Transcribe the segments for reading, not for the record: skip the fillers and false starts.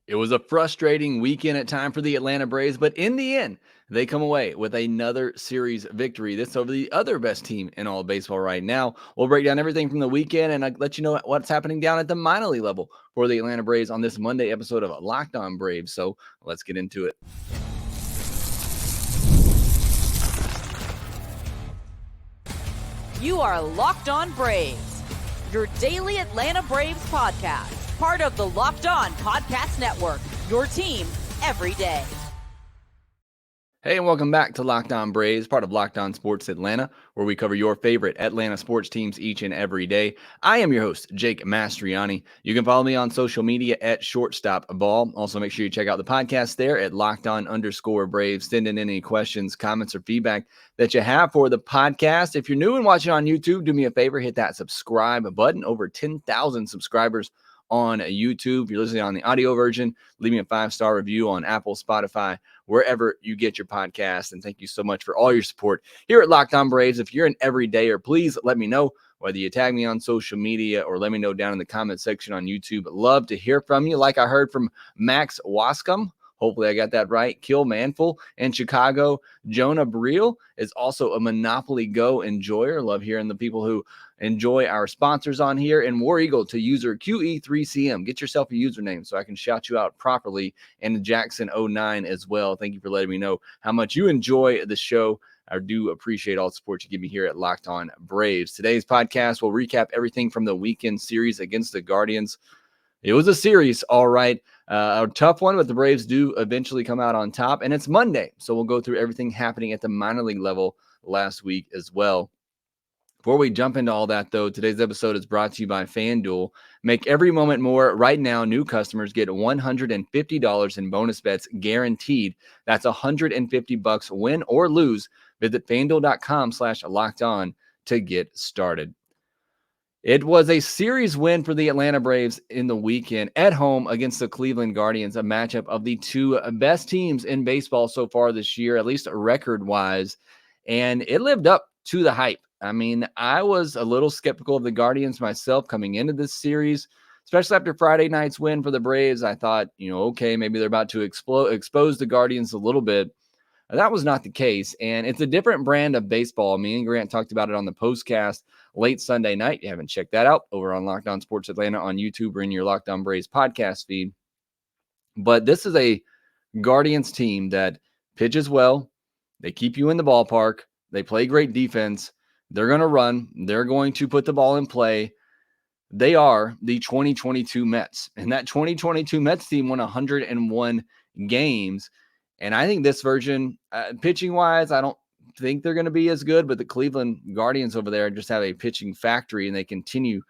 It was a frustrating weekend at time for the Atlanta Braves, but in the end, they come away with another series victory. This over the other best team in all of baseball right now. We'll break down everything from the weekend and let you know what's happening down at the minor league level for the Atlanta Braves on this Monday episode of Locked On Braves. So let's get into it. You are Locked On Braves, your daily Atlanta Braves podcast. Part of the Locked On Podcast Network, your team every day. Hey, and welcome back to Locked On Braves, part of Locked On Sports Atlanta, where we cover your favorite Atlanta sports teams each and every day. I am your host, Jake Mastriani. You can follow me on social media at ShortstopBall. Also, make sure you check out the podcast there at LockedOn_Braves. Send in any questions, comments, or feedback that you have for the podcast. If you're new and watching on YouTube, do me a favor, hit that subscribe button. Over 10,000 subscribers on YouTube. If you're listening on the audio version, leave me a 5-star review on Apple, Spotify, wherever you get your podcast. And thank you so much for all your support here at Locked On Braves. If you're an everydayer, please let me know, whether you tag me on social media or let me know down in the comment section on YouTube. Love to hear from you. Like I heard from Max Wascom. Hopefully I got that right. Kill Manful in Chicago. Jonah Breel is also a Monopoly Go enjoyer. Love hearing the people who enjoy our sponsors on here. And War Eagle to user QE3CM. Get yourself a username so I can shout you out properly. And Jackson09 as well. Thank you for letting me know how much you enjoy the show. I do appreciate all the support you give me here at Locked On Braves. Today's podcast will recap everything from the weekend series against the Guardians. It was a series, all right. A tough one, but the Braves do eventually come out on top. And it's Monday, so we'll go through everything happening at the minor league level last week as well. Before we jump into all that, though, today's episode is brought to you by FanDuel. Make every moment more. Right now, new customers get $150 in bonus bets guaranteed. That's $150 win or lose. Visit FanDuel.com/lockedon to get started. It was a series win for the Atlanta Braves in the weekend at home against the Cleveland Guardians, a matchup of the two best teams in baseball so far this year, at least record-wise, and it lived up to the hype. I mean, I was a little skeptical of the Guardians myself coming into this series, especially after Friday night's win for the Braves. I thought, okay, maybe they're about to expose the Guardians a little bit. That was not the case, and it's a different brand of baseball. Me and Grant talked about it on the postcast late Sunday night. If you haven't checked that out, over on Locked On Sports Atlanta on YouTube or in your Locked On Braves podcast feed. But this is a Guardians team that pitches well. They keep you in the ballpark. They play great defense. They're going to run. They're going to put the ball in play. They are the 2022 Mets, and that 2022 Mets team won 101 games. And I think this version, pitching-wise, I don't think they're going to be as good, but the Cleveland Guardians over there just have a pitching factory, and they continue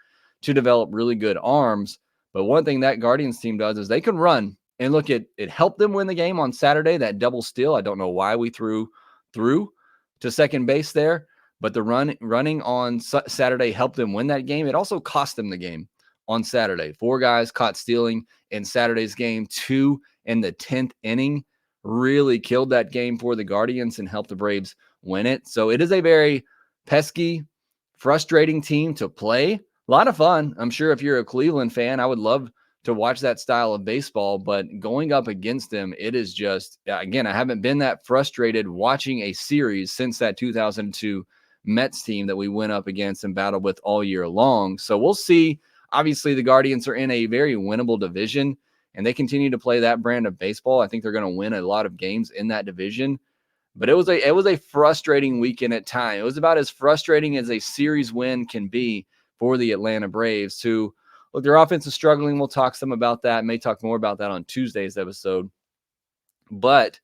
to develop really good arms. But one thing that Guardians team does is they can run. And look, it helped them win the game on Saturday, that double steal. I don't know why we threw to second base there, but the running on Saturday helped them win that game. It also cost them the game on Saturday. 4 guys caught stealing in Saturday's game, 2 in the 10th inning. Really killed that game for the Guardians and helped the Braves win it. So it is a very pesky, frustrating team to play. A lot of fun. I'm sure if you're a Cleveland fan, I would love to watch that style of baseball, but going up against them, it is just, again, I haven't been that frustrated watching a series since that 2002 Mets team that we went up against and battled with all year long. So we'll see. Obviously, the Guardians are in a very winnable division, and they continue to play that brand of baseball. I think they're going to win a lot of games in that division. But it was a frustrating weekend at time. It was about as frustrating as a series win can be for the Atlanta Braves, who, look, their offense is struggling. We'll talk some about that. May talk more about that on Tuesday's episode. But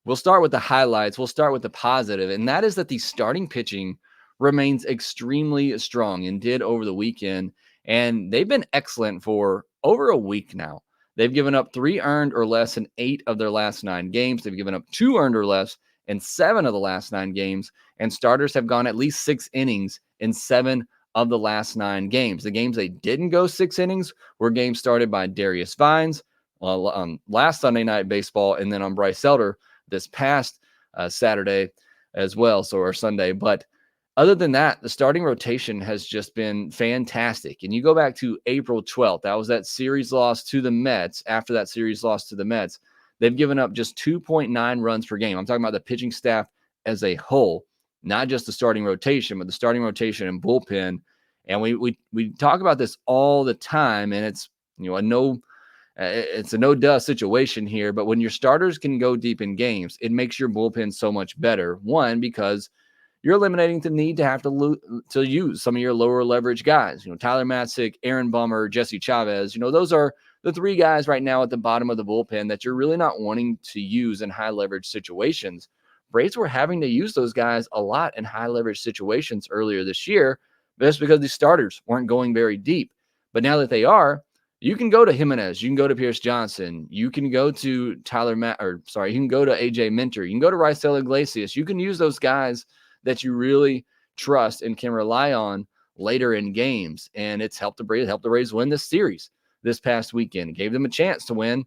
we'll start with the highlights. We'll start with the positive, and that is that the starting pitching remains extremely strong and did over the weekend. And they've been excellent for over a week now. They've given up 3 earned or less in 8 of their last 9 games. They've given up 2 earned or less in 7 of the last 9 games. And starters have gone at least 6 innings in 7 of the last 9 games. The games they didn't go 6 innings were games started by Darius Vines on last Sunday Night Baseball, and then on Bryce Elder this past Saturday as well, or Sunday. But Other than that, the starting rotation has just been fantastic. And you go back to April 12th, that was that series loss to the Mets. After that series loss to the Mets, they've given up just 2.9 runs per game. I'm talking about the pitching staff as a whole, not just the starting rotation, but the starting rotation and bullpen. And we talk about this all the time, and it's it's a no duh situation here. But when your starters can go deep in games, it makes your bullpen so much better. One, because you're eliminating the need to have to use some of your lower leverage guys. Tyler Matzik, Aaron Bummer, Jesse Chavez. Those are the three guys right now at the bottom of the bullpen that you're really not wanting to use in high leverage situations. Braves were having to use those guys a lot in high leverage situations earlier this year, just because the starters weren't going very deep. But now that they are, you can go to Jimenez, you can go to Pierce Johnson, you can go to you can go to AJ Minter, you can go to Raisel Iglesias. You can use those guys that you really trust and can rely on later in games. And it's helped the Braves win this series this past weekend. It gave them a chance to win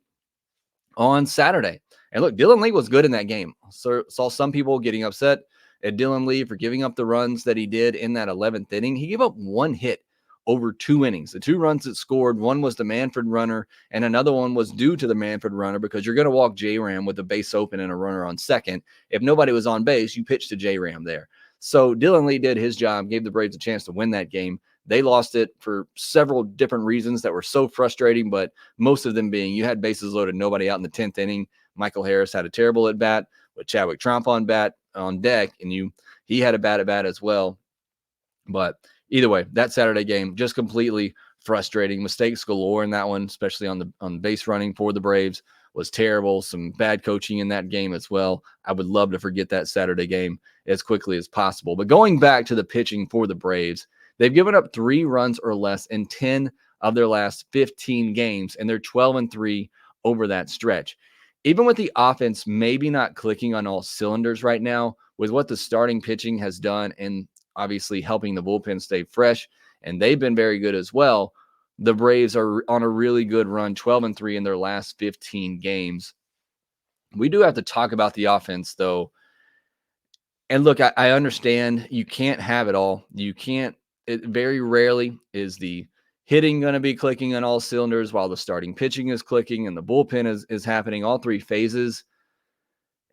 on Saturday. And look, Dylan Lee was good in that game. So saw some people getting upset at Dylan Lee for giving up the runs that he did in that 11th inning. He gave up one hit over 2 innings. The 2 runs that scored, one was the Manfred runner, and another one was due to the Manfred runner, because you're going to walk J-Ram with the base open and a runner on second. If nobody was on base, you pitch to J-Ram there. So Dylan Lee did his job, gave the Braves a chance to win that game. They lost it for several different reasons that were so frustrating, but most of them being you had bases loaded, nobody out in the 10th inning. Michael Harris had a terrible at bat with Chadwick Tromp on deck, and he had a bad at bat as well. But either way, that Saturday game just completely frustrating. Mistakes galore in that one, especially on base running for the Braves, was terrible. Some bad coaching in that game as well. I would love to forget that Saturday game as quickly as possible. But going back to the pitching for the Braves, they've given up 3 runs or less in 10 of their last 15 games, and they're 12-3 over that stretch. Even with the offense maybe not clicking on all cylinders right now, with what the starting pitching has done and obviously helping the bullpen stay fresh, and they've been very good as well, the Braves are on a really good run, 12-3 in their last 15 games. We do have to talk about the offense, though. And look, I understand you can't have it all. Very rarely is the hitting going to be clicking on all cylinders while the starting pitching is clicking and the bullpen is happening, all 3 phases.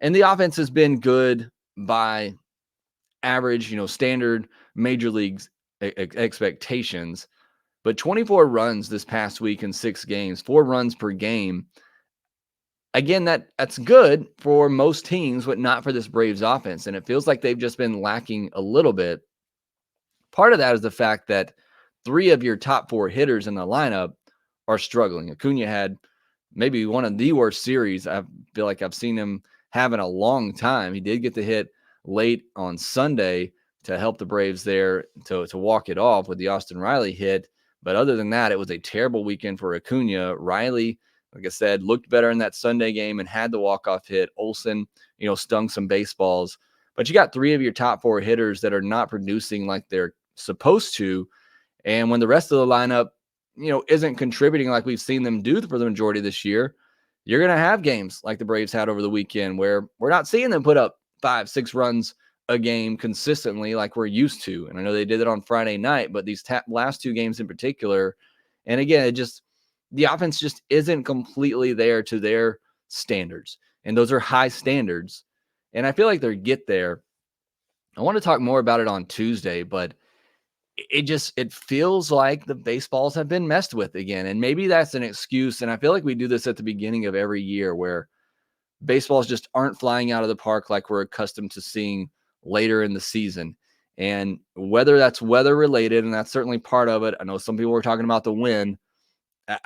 And the offense has been good by average, standard major leagues expectations. But 24 runs this past week in 6 games, 4 runs per game. Again, that's good for most teams, but not for this Braves offense. And it feels like they've just been lacking a little bit. Part of that is the fact that 3 of your top 4 hitters in the lineup are struggling. Acuna had maybe one of the worst series I feel like I've seen him have in a long time. He did get the hit late on Sunday to help the Braves there to walk it off with the Austin Riley hit. But other than that, it was a terrible weekend for Acuna. Riley, like I said, looked better in that Sunday game and had the walk-off hit. Olsen, stung some baseballs. But you got 3 of your top 4 hitters that are not producing like they're supposed to. And when the rest of the lineup, isn't contributing like we've seen them do for the majority of this year, you're going to have games like the Braves had over the weekend where we're not seeing them put up 5-6 runs a game consistently like we're used to. And I know they did it on Friday night, but these last 2 games in particular, and again, the offense just isn't completely there to their standards. And those are high standards. And I feel like they'll get there. I want to talk more about it on Tuesday, but it feels like the baseballs have been messed with again. And maybe that's an excuse. And I feel like we do this at the beginning of every year where baseballs just aren't flying out of the park like we're accustomed to seeing later in the season. And whether that's weather related, and that's certainly part of it. I know some people were talking about the wind.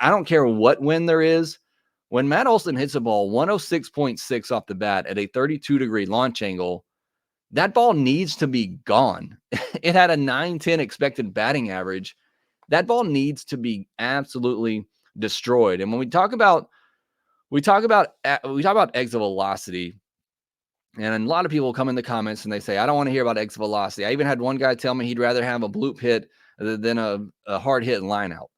I don't care what wind there is. When Matt Olson hits a ball 106.6 off the bat at a 32-degree launch angle, that ball needs to be gone. It had a 910 expected batting average. That ball needs to be absolutely destroyed. And when we talk about exit velocity, and a lot of people come in the comments and they say, I don't want to hear about exit velocity. I even had one guy tell me he'd rather have a bloop hit than a hard hit line out.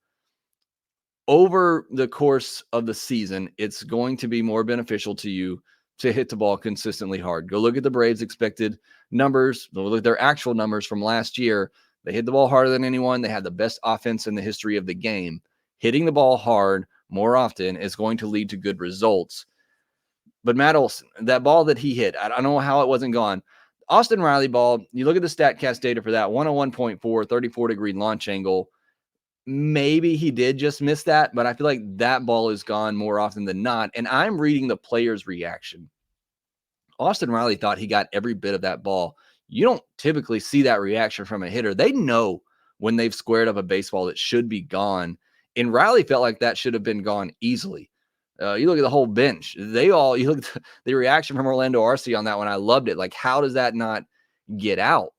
Over the course of the season, it's going to be more beneficial to you to hit the ball consistently hard. Go look at the Braves' expected numbers, look at their actual numbers from last year. They hit the ball harder than anyone. They had the best offense in the history of the game. Hitting the ball hard more often is going to lead to good results. But Matt Olson, that ball that he hit, I don't know how it wasn't gone. Austin Riley ball, you look at the StatCast data for that, 101.4, 34-degree launch angle. Maybe he did just miss that, but I feel like that ball is gone more often than not. And I'm reading the player's reaction. Austin Riley thought he got every bit of that ball. You don't typically see that reaction from a hitter. They know when they've squared up a baseball that should be gone. And Riley felt like that should have been gone easily. You look at the whole bench. You look at the reaction from Orlando Arce on that one. I loved it. Like, how does that not get out?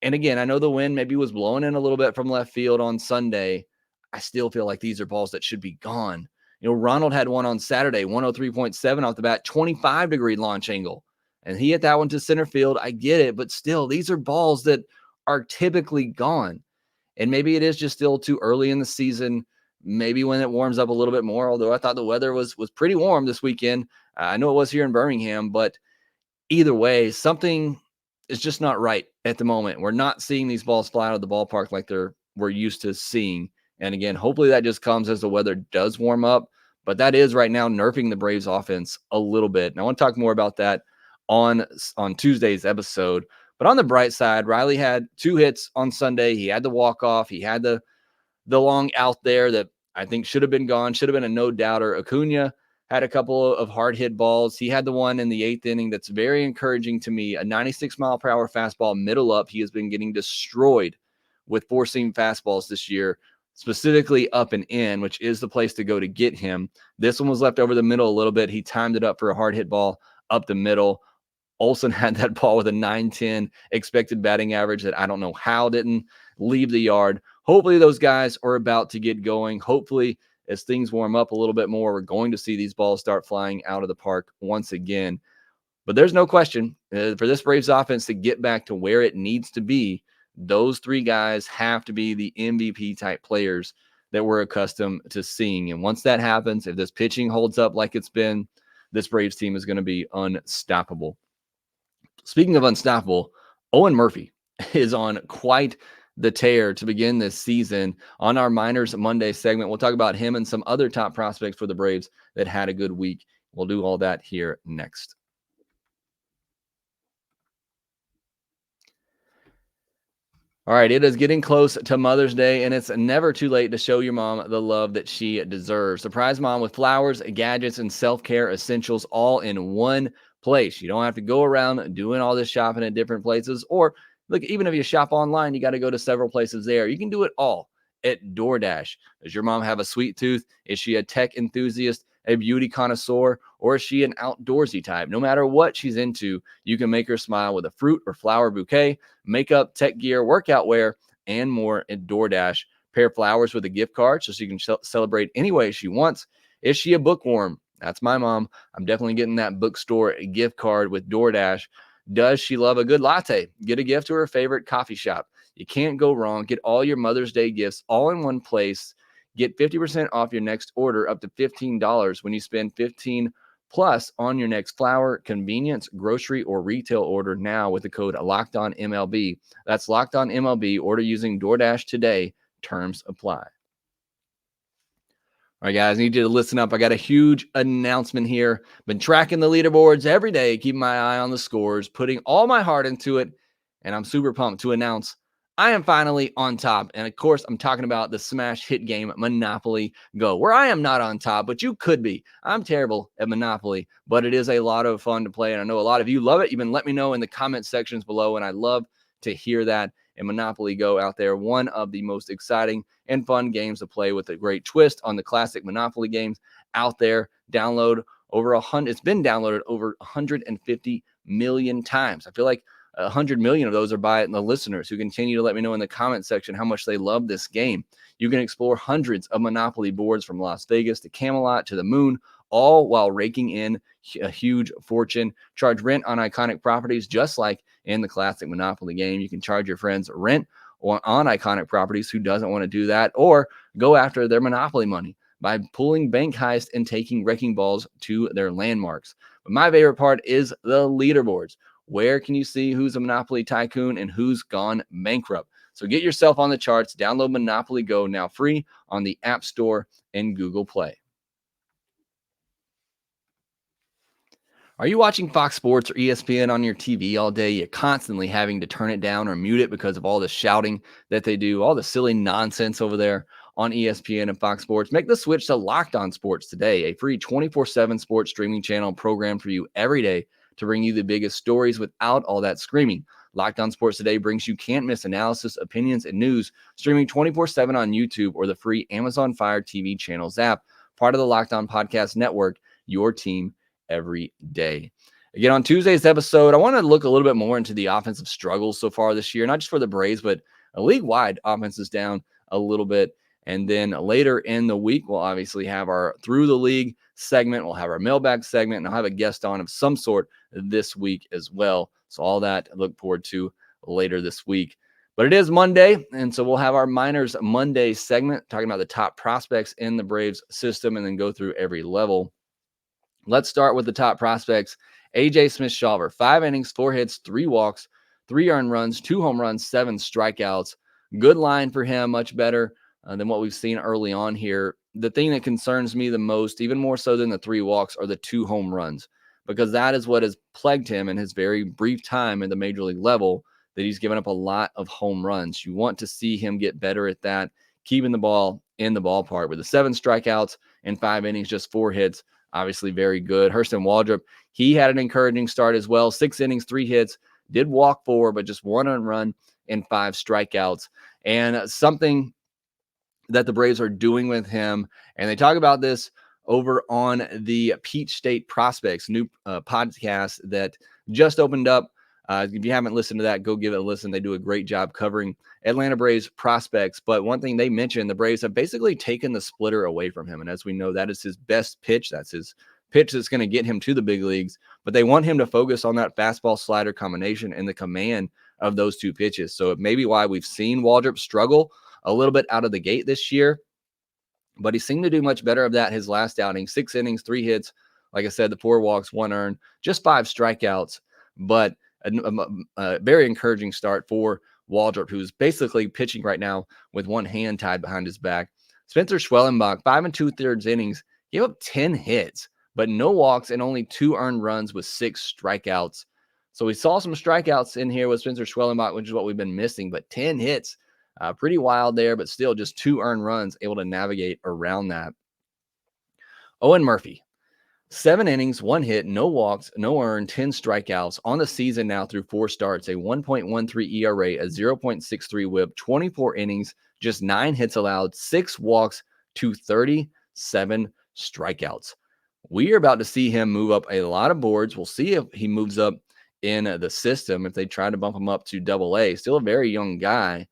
And again, I know the wind maybe was blowing in a little bit from left field on Sunday. I still feel like these are balls that should be gone. Ronald had one on Saturday, 103.7 off the bat, 25-degree launch angle. And he hit that one to center field. I get it, but still, these are balls that are typically gone. And maybe it is just still too early in the season. Maybe when it warms up a little bit more, although I thought the weather was pretty warm this weekend. I know it was here in Birmingham, but either way, something is just not right at the moment. We're not seeing these balls fly out of the ballpark like we're used to seeing. And again, hopefully that just comes as the weather does warm up. But that is right now nerfing the Braves offense a little bit. And I want to talk more about that on Tuesday's episode. But on the bright side, Riley had 2 hits on Sunday. He had the walk-off. He had the long out there that I think should have been gone, should have been a no-doubter. Acuna had a couple of hard hit balls. He had the one in the 8th inning that's very encouraging to me, a 96-mile-per-hour fastball middle up. He has been getting destroyed with four-seam fastballs this year, specifically up and in, which is the place to go to get him. This one was left over the middle a little bit. He timed it up for a hard hit ball up the middle. Olson had that ball with a 910 expected batting average that I don't know how didn't leave the yard. Hopefully those guys are about to get going. Hopefully as things warm up a little bit more, we're going to see these balls start flying out of the park once again. But there's no question for this Braves offense to get back to where it needs to be, those 3 guys have to be the MVP type players that we're accustomed to seeing. And once that happens, if this pitching holds up like it's been, this Braves team is going to be unstoppable. Speaking of unstoppable, Owen Murphy is on quite the tear to begin this season. On our Minors Monday segment, we'll talk about him and some other top prospects for the Braves that had a good week. We'll do all that here next. All right, it is getting close to Mother's Day, and it's never too late to show your mom the love that she deserves. Surprise mom with flowers, gadgets, and self-care essentials all in one place. You don't have to go around doing all this shopping at different places. Or, look, even if you shop online, you got to go to several places there. You can do it all at DoorDash. Does your mom have a sweet tooth? Is she a tech enthusiast, a beauty connoisseur, or is she an outdoorsy type? No matter what she's into, you can make her smile with a fruit or flower bouquet, makeup, tech gear, workout wear, and more at DoorDash. Pair flowers with a gift card so she can celebrate any way she wants. Is she a bookworm? That's my mom. I'm definitely getting that bookstore gift card with DoorDash. Does she love a good latte? Get a gift to her favorite coffee shop. You can't go wrong. Get all your Mother's Day gifts all in one place. Get 50% off your next order up to $15 when you spend $15 plus on your next flower, convenience, grocery, or retail order now with the code LOCKEDONMLB. That's LOCKEDONMLB. Order using DoorDash today. Terms apply. All right, guys, I need you to listen up. I got a huge announcement here. Been tracking the leaderboards every day, keeping my eye on the scores, putting all my heart into it, and I'm super pumped to announce I am finally on top. And of course, I'm talking about the smash hit game Monopoly Go, where I am not on top, but you could be. I'm terrible at Monopoly, but it is a lot of fun to play. And I know a lot of you love it. You've been letting me know in the comment sections below, and I love to hear that. And Monopoly Go out there, one of the most exciting and fun games to play with a great twist on the classic Monopoly games out there. Download over 100. It's been downloaded over 150 million times. I feel like 100 million of those are by the listeners who continue to let me know in the comment section how much they love this game. You can explore hundreds of Monopoly boards from Las Vegas to Camelot to the moon, all while raking in a huge fortune. Charge rent on iconic properties just like in the classic Monopoly game. You can charge your friends rent on iconic properties. Who doesn't want to do that? Or go after their Monopoly money by pulling bank heists and taking wrecking balls to their landmarks. But my favorite part is the leaderboards. where can you see who's a Monopoly tycoon and who's gone bankrupt. So get yourself on the charts. Download Monopoly Go now free on the App Store and Google Play. Are you watching Fox Sports or ESPN on your TV all day? You're constantly having to turn it down or mute it because of all the shouting that they do, all the silly nonsense over there on ESPN and Fox Sports. Make the switch to Locked On Sports today, a free 24/7 sports streaming channel programmed for you every day to bring you the biggest stories without all that screaming. Locked On Sports Today brings you can't-miss analysis, opinions, and news, streaming 24/7 on YouTube or the free Amazon Fire TV channels app, part of the Locked On Podcast Network, your team every day. Again, on Tuesday's episode, I want to look a little bit more into the offensive struggles so far this year, not just for the Braves, but league-wide offense is down a little bit. And then later in the week, we'll obviously have our Through the League segment. We'll have our mailbag segment, and I'll have a guest on of some sort this week as well. So all that I look forward to later this week. But it is Monday, and so we'll have our Minors Monday segment talking about the top prospects in the Braves system and then go through every level. Let's start with the top prospects. AJ Smith-Shawver, 5 innings, 4 hits, 3 walks, 3 earned runs, 2 home runs, 7 strikeouts. Good line for him, much better than what we've seen early on here. The thing that concerns me the most, even more so than the 3 walks, are the 2 home runs, because that is what has plagued him in his very brief time at the major league level, that he's given up a lot of home runs. You want to see him get better at that, keeping the ball in the ballpark. With the 7 strikeouts in 5 innings, just 4 hits, obviously very good. Hurston Waldrop, he had an encouraging start as well. 6 innings, 3 hits, did walk 4, but just 1 earned run and 5 strikeouts. And something that the Braves are doing with him, and they talk about this over on the Peach State Prospects, new podcast that just opened up. If you haven't listened to that, go give it a listen. They do a great job covering Atlanta Braves prospects. But one thing they mentioned, the Braves have basically taken the splitter away from him. And as we know, that is his best pitch. That's his pitch that's going to get him to the big leagues. But they want him to focus on that fastball slider combination and the command of those 2 pitches. So it may be why we've seen Waldrop struggle a little bit out of the gate this year. But he seemed to do much better of that his last outing. 6 innings, 3 hits. Like I said, the 4 walks, 1 earned, just 5 strikeouts. But a very encouraging start for Waldrop, who's basically pitching right now with one hand tied behind his back. Spencer Schwellenbach, 5 2/3 innings, gave up 10 hits, but no walks and only 2 earned runs with 6 strikeouts. So we saw some strikeouts in here with Spencer Schwellenbach, which is what we've been missing, but 10 hits, pretty wild there, but still just 2 earned runs, able to navigate around that. Owen Murphy, 7 innings, 1 hit, no walks, no earned, 10 strikeouts on the season now through 4 starts, a 1.13 ERA, a 0.63 whip, 24 innings, just 9 hits allowed, 6 walks to 37 strikeouts. We are about to see him move up a lot of boards. We'll see if he moves up in the system, if they try to bump him up to AA. Still a very young guy.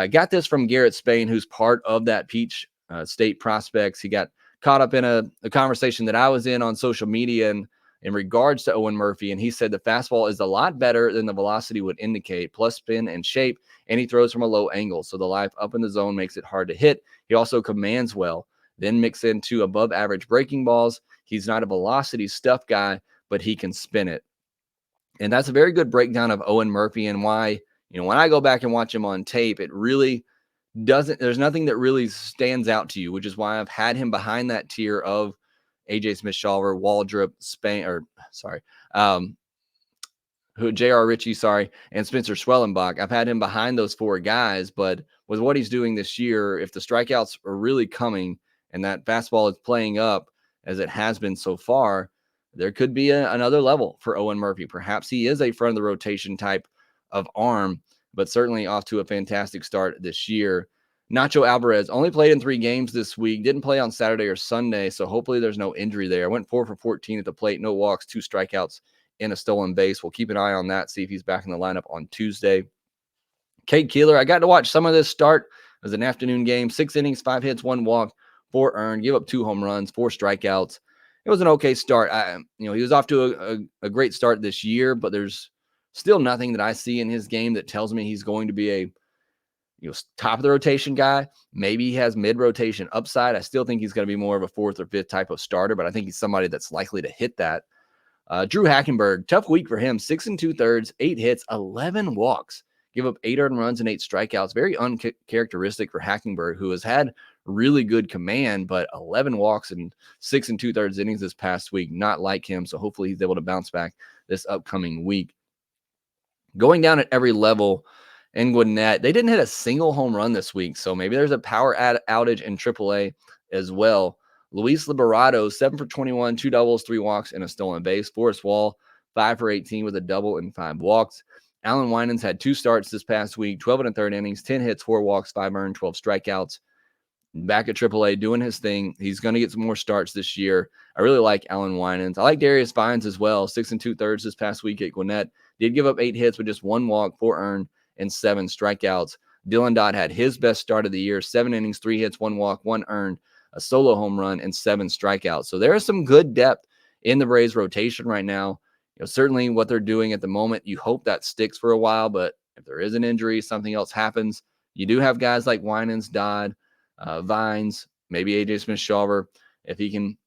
Got this from Garrett Spain, who's part of that Peach State Prospects. He got caught up in a conversation that I was in on social media and in regards to Owen Murphy, and he said the fastball is a lot better than the velocity would indicate, plus spin and shape, and he throws from a low angle, so the life up in the zone makes it hard to hit. He also commands well, then mix into above average breaking balls. He's not a velocity stuff guy, but he can spin it. And that's a very good breakdown of Owen Murphy and why, when I go back and watch him on tape, it really there's nothing that really stands out to you, which is why I've had him behind that tier of AJ Smith-Shawver, Waldrop, J.R. Ritchie, and Spencer Schwellenbach. I've had him behind those 4 guys, but with what he's doing this year, if the strikeouts are really coming and that fastball is playing up as it has been so far, there could be another level for Owen Murphy. Perhaps he is a front of the rotation type of arm, but certainly off to a fantastic start this year. Nacho Alvarez only played in 3 games this week, didn't play on Saturday or Sunday, so hopefully there's no injury there. Went 4 for 14 at the plate, no walks, 2 strikeouts, and a stolen base. We'll keep an eye on that, see if he's back in the lineup on Tuesday. Cade Keeler, I got to watch some of this start. It was an afternoon game, 6 innings, 5 hits, 1 walk, 4 earned, give up 2 home runs, 4 strikeouts. It was an okay start. He was off to a great start this year, but there's still nothing that I see in his game that tells me he's going to be a top of the rotation guy. Maybe he has mid-rotation upside. I still think he's going to be more of a 4th or 5th type of starter, but I think he's somebody that's likely to hit that. Drew Hackenberg, tough week for him. 6 2/3, 8 hits, 11 walks. Give up 8 earned runs and 8 strikeouts. Very uncharacteristic for Hackenberg, who has had really good command, but 11 walks and 6 2/3 innings this past week. Not like him. So hopefully he's able to bounce back this upcoming week. Going down at every level in Gwinnett, they didn't hit a single home run this week. So maybe there's a power outage in AAA as well. Luis Liberato, 7 for 21, 2 doubles, 3 walks, and a stolen base. Forrest Wall, 5 for 18 with a double and 5 walks. Alan Winans had 2 starts this past week, 12 1/3 innings, 10 hits, 4 walks, 5 earned, 12 strikeouts. Back at AAA doing his thing. He's going to get some more starts this year. I really like Alan Winans. I like Darius Vines as well. 6 2/3 this past week at Gwinnett. Did give up 8 hits with just 1 walk, 4 earned, and 7 strikeouts. Dylan Dodd had his best start of the year. 7 innings, 3 hits, 1 walk, 1 earned, a solo home run, and 7 strikeouts. So there is some good depth in the Braves rotation right now. Certainly what they're doing at the moment, you hope that sticks for a while, but if there is an injury, something else happens, you do have guys like Winans, Dodd, Vines, maybe AJ Smith-Shawver, if he can,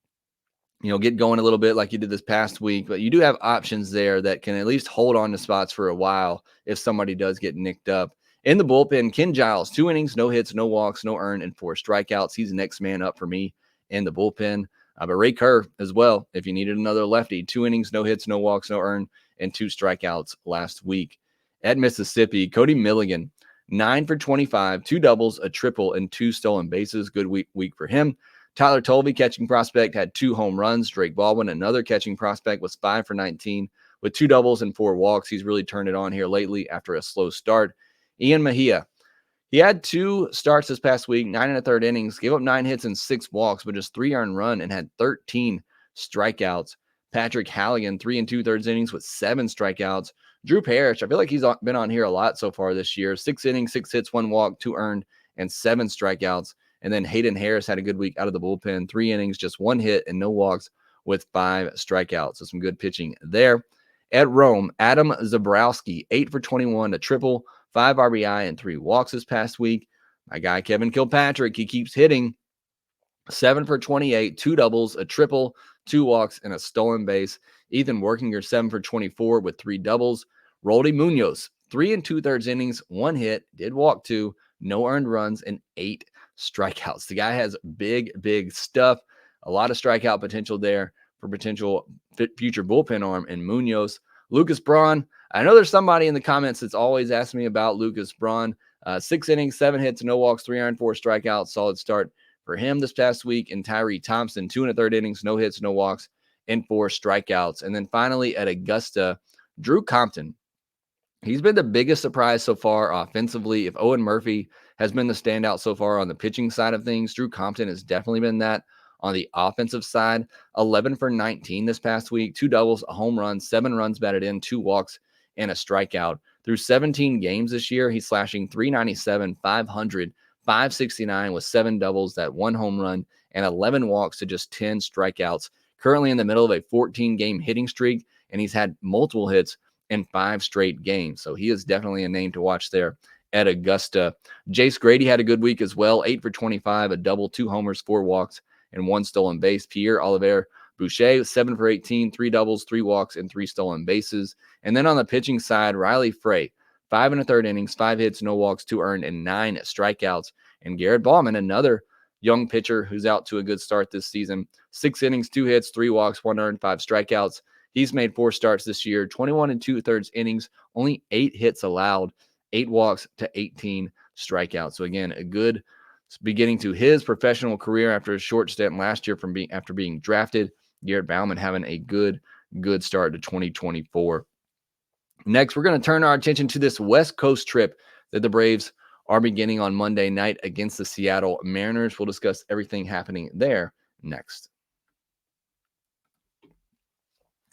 get going a little bit like he did this past week. But you do have options there that can at least hold on to spots for a while if somebody does get nicked up. In the bullpen, Ken Giles, 2 innings, no hits, no walks, no earned, and 4 strikeouts. He's the next man up for me in the bullpen. But Ray Kerr as well, if you needed another lefty, 2 innings, no hits, no walks, no earned, and 2 strikeouts last week. At Mississippi, Cody Milligan, 9 for 25, 2 doubles, a triple, and 2 stolen bases. Good week for him. Tyler Tolvey, catching prospect, had 2 home runs. Drake Baldwin, another catching prospect, was 5 for 19 with 2 doubles and 4 walks. He's really turned it on here lately after a slow start. Ian Mejia, he had 2 starts this past week, 9 1/3 innings, gave up 9 hits and 6 walks, but just 3 earned run and had 13 strikeouts. Patrick Halligan, 3 2/3 innings with 7 strikeouts. Drew Parrish, I feel like he's been on here a lot so far this year. 6 innings, 6 hits, 1 walk, 2 earned, and 7 strikeouts. And then Hayden Harris had a good week out of the bullpen. 3 innings, just 1 hit and no walks with 5 strikeouts. So some good pitching there. At Rome, Adam Zabrowski, 8 for 21, a triple, 5 RBI, and 3 walks this past week. My guy Kevin Kilpatrick, he keeps hitting. 7 for 28, 2 doubles, a triple, 2 walks, and a stolen base. Ethan Workinger, 7 for 24 with 3 doubles. Roldy Munoz, 3 2/3 innings, 1 hit, did walk 2, no earned runs, and 8 strikeouts. The guy has big stuff. A lot of strikeout potential there for potential future bullpen arm in Munoz. Lucas Braun, I know there's somebody in the comments that's always asking me about Lucas Braun. 6 innings, 7 hits, no walks, 3 earned, 4 strikeouts. Solid start for him this past week. And Tyree Thompson, 2 1/3 innings, no hits, no walks, and 4 strikeouts. And then finally at Augusta, Drew Compton. He's been the biggest surprise so far offensively. If Owen Murphy has been the standout so far on the pitching side of things, Drew Compton has definitely been that on the offensive side. 11 for 19 this past week, 2 doubles, a home run, 7 runs batted in, 2 walks, and a strikeout. Through 17 games this year, he's slashing .397, .500, .569 with 7 doubles, that 1 home run, and 11 walks to just 10 strikeouts. Currently in the middle of a 14-game hitting streak, and he's had multiple hits in 5 straight games. So he is definitely a name to watch there at Augusta. Jace Grady had a good week as well. 8 for 25, a double, 2 homers, 4 walks, and 1 stolen base. Pierre Olivier Boucher, 7 for 18, 3 doubles, 3 walks, and 3 stolen bases. And then on the pitching side, Riley Frey, 5 1/3 innings, 5 hits, no walks, 2 earned, and 9 strikeouts. And Garrett Ballman, another young pitcher who's out to a good start this season. 6 innings, 2 hits, 3 walks, 1 earned, 5 strikeouts. He's made 4 starts this year, 21 2/3 innings, only 8 hits allowed, 8 walks to 18 strikeouts. So again, a good beginning to his professional career after a short stint last year after being drafted. Garrett Bauman having a good start to 2024. Next, we're going to turn our attention to this West Coast trip that the Braves are beginning on Monday night against the Seattle Mariners. We'll discuss everything happening there next.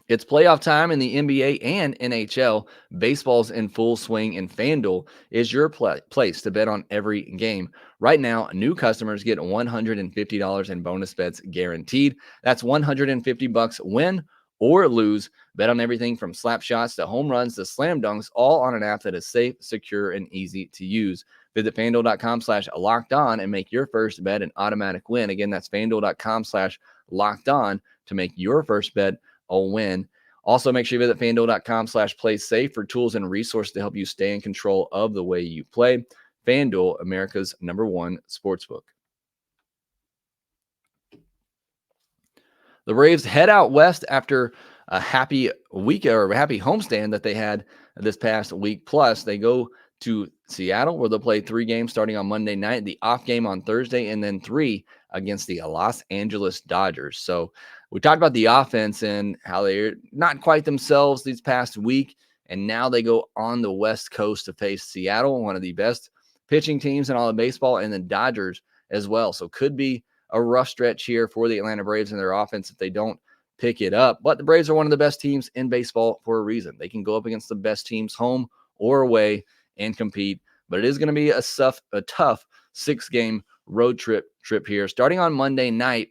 It's playoff time in the NBA and NHL. Baseball's in full swing, and FanDuel is your place to bet on every game. Right now, new customers get $150 in bonus bets guaranteed. That's $150 win or lose. Bet on everything from slap shots to home runs to slam dunks, all on an app that is safe, secure, and easy to use. Visit FanDuel.com/lockedon and make your first bet an automatic win. Again, that's FanDuel.com/lockedon to make your first bet a win. Also, make sure you visit FanDuel.com/playsafe for tools and resources to help you stay in control of the way you play. FanDuel, America's #1 sportsbook. The Braves head out west after a happy week or a happy homestand that they had this past week. Plus, they go to Seattle where they'll play 3 games starting on Monday night, the off game on Thursday, and then 3 against the Los Angeles Dodgers. So we talked about the offense and how they're not quite themselves this past week. And now they go on the West Coast to face Seattle, one of the best pitching teams in all of baseball, and the Dodgers as well. So could be a rough stretch here for the Atlanta Braves and their offense if they don't pick it up. But the Braves are one of the best teams in baseball for a reason. They can go up against the best teams home or away and compete. But it is going to be a tough 6-game road trip here, starting on Monday night,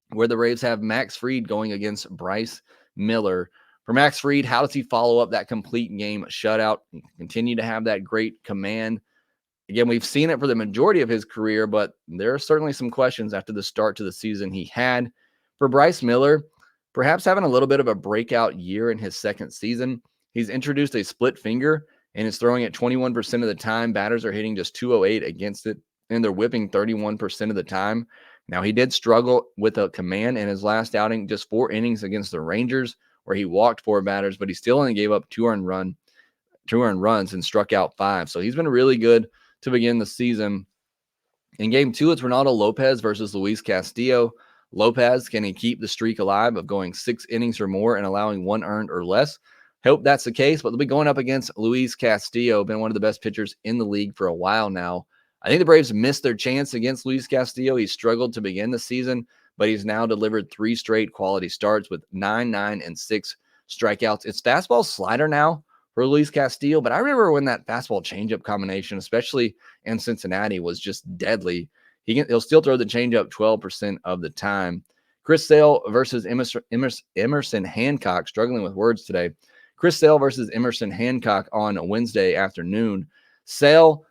where the Braves have Max Fried going against Bryce Miller. For Max Fried, how does he follow up that complete game shutout? Continue to have that great command. Again, we've seen it for the majority of his career, but there are certainly some questions after the start to the season he had. For Bryce Miller, perhaps having a little bit of a breakout year in his second season. He's introduced a split finger and is throwing it 21% of the time. Batters are hitting just 208 against it, and they're whipping 31% of the time. Now, he did struggle with a command in his last outing, just 4 innings against the Rangers, where he walked 4 batters, but he still only gave up 2 earned runs and struck out 5. So he's been really good to begin the season. In game 2, it's Ronaldo Lopez versus Luis Castillo. Lopez, can he keep the streak alive of going 6 innings or more and allowing 1 earned or less? Hope that's the case, but they'll be going up against Luis Castillo, been one of the best pitchers in the league for a while now. I think the Braves missed their chance against Luis Castillo. He struggled to begin the season, but he's now delivered 3 straight quality starts with 9, 9, and 6 strikeouts. It's fastball slider now for Luis Castillo, but I remember when that fastball changeup combination, especially in Cincinnati, was just deadly. He'll still throw the changeup 12% of the time. Chris Sale versus Emerson Hancock, struggling with words today. Chris Sale versus Emerson Hancock on Wednesday afternoon. Sale,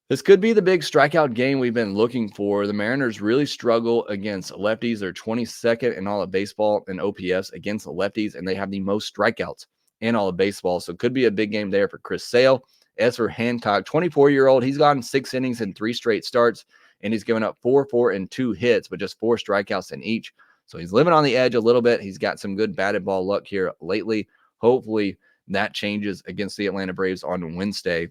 this could be the big strikeout game we've been looking for. The Mariners really struggle against lefties. They're 22nd in all of baseball and OPS against the lefties, and they have the most strikeouts in all of baseball. So it could be a big game there for Chris Sale. As for Hancock, 24-year-old, he's gotten 6 innings in 3 straight starts, and he's given up 4, 4, and 2 hits, but just 4 strikeouts in each. So he's living on the edge a little bit. He's got some good batted ball luck here lately. Hopefully that changes against the Atlanta Braves on Wednesday,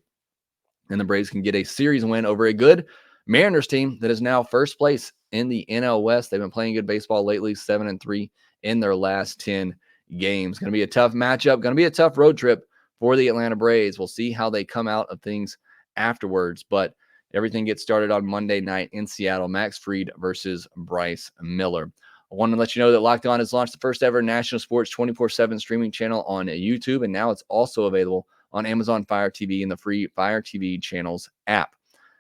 and the Braves can get a series win over a good Mariners team that is now first place in the NL West. They've been playing good baseball lately, 7-3 in their last 10 games. Going to be a tough matchup, going to be a tough road trip for the Atlanta Braves. We'll see how they come out of things afterwards, but everything gets started on Monday night in Seattle. Max Fried versus Bryce Miller. I want to let you know that Locked On has launched the first ever national sports 24/7 streaming channel on YouTube, and now it's also available on Amazon Fire TV and the free Fire TV channels app.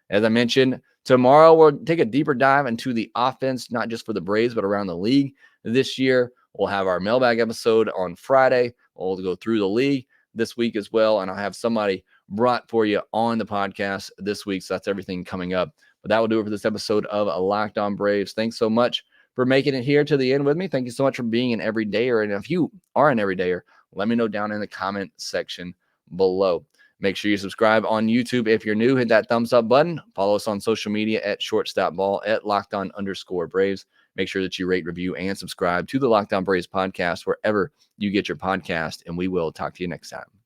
As I mentioned, tomorrow we'll take a deeper dive into the offense, not just for the Braves, but around the league this year. We'll have our mailbag episode on Friday. We'll go through the league this week as well, and I'll have somebody brought for you on the podcast this week. So that's everything coming up. But that will do it for this episode of Locked On Braves. Thanks so much for making it here to the end with me. Thank you so much for being an everydayer. And if you are an everydayer, let me know down in the comment section below. Make sure you subscribe on YouTube. If you're new, hit that thumbs up button. Follow us on social media at shortstopball, at LockedOn_Braves. Make sure that you rate, review, and subscribe to the Locked On Braves podcast wherever you get your podcast. And we will talk to you next time.